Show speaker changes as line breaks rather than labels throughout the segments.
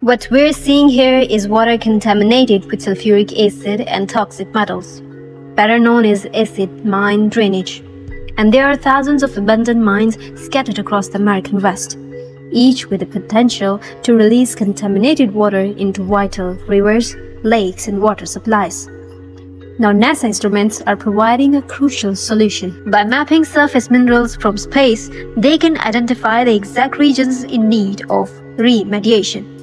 What we're seeing here is water contaminated with sulfuric acid and toxic metals, better known as acid mine drainage. And there are thousands of abandoned mines scattered across the American West, each with the potential to release contaminated water into vital rivers, lakes, and water supplies. Now, NASA instruments are providing a crucial solution. By mapping surface minerals from space, they can identify the exact regions in need of remediation.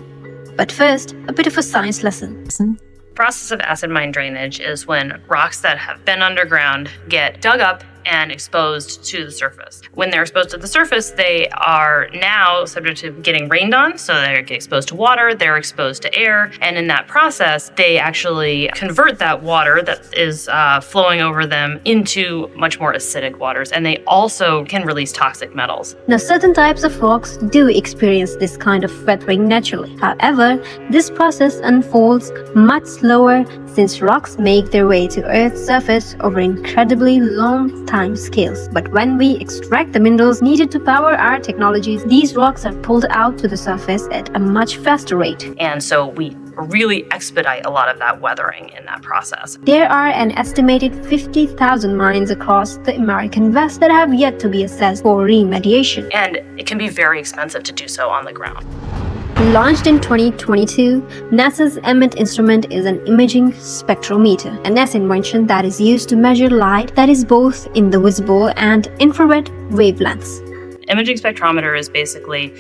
But first, a bit of a science lesson.
The process of acid mine drainage is when rocks that have been underground get dug up and exposed to the surface. When they're exposed to the surface, they are now subject to getting rained on, so they get exposed to water, they're exposed to air, and in that process, they actually convert that water that is flowing over them into much more acidic waters, and they also can release toxic metals.
Now, certain types of rocks do experience this kind of weathering naturally. However, this process unfolds much slower since rocks make their way to Earth's surface over incredibly long time scales. But when we extract the minerals needed to power our technologies, these rocks are pulled out to the surface at a much faster rate.
And so we really expedite a lot of that weathering in that process.
There are an estimated 50,000 mines across the American West that have yet to be assessed for remediation.
And it can be very expensive to do so on the ground.
Launched in 2022, NASA's EMIT instrument is an imaging spectrometer, a NASA invention that is used to measure light that is both in the visible and infrared wavelengths.
Imaging spectrometer is basically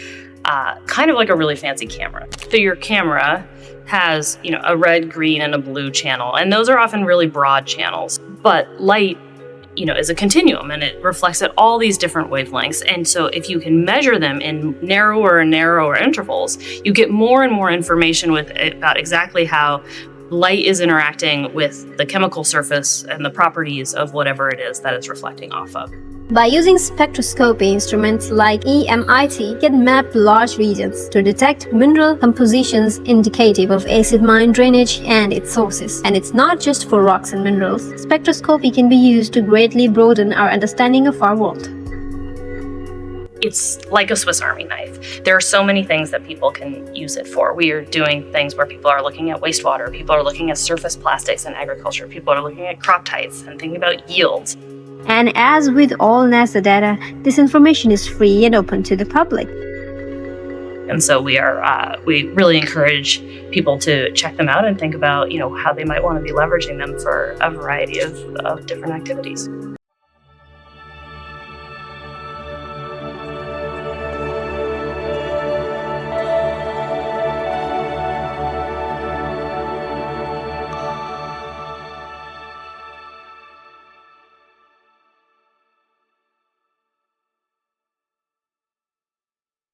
kind of like a really fancy camera. So your camera has, a red, green, and a blue channel, and those are often really broad channels. But light is a continuum, and it reflects at all these different wavelengths. And so if you can measure them in narrower and narrower intervals, you get more and more information about exactly how light is interacting with the chemical surface and the properties of whatever it is that it's reflecting off of.
By using spectroscopy, instruments like EMIT can map large regions to detect mineral compositions indicative of acid mine drainage and its sources. And it's not just for rocks and minerals. Spectroscopy can be used to greatly broaden our understanding of our world.
It's like a Swiss Army knife. There are so many things that people can use it for. We are doing things where people are looking at wastewater, people are looking at surface plastics in agriculture, people are looking at crop types and thinking about yields.
And as with all NASA data, this information is free and open to the public.
And so we really encourage people to check them out and think about, how they might want to be leveraging them for a variety of different activities.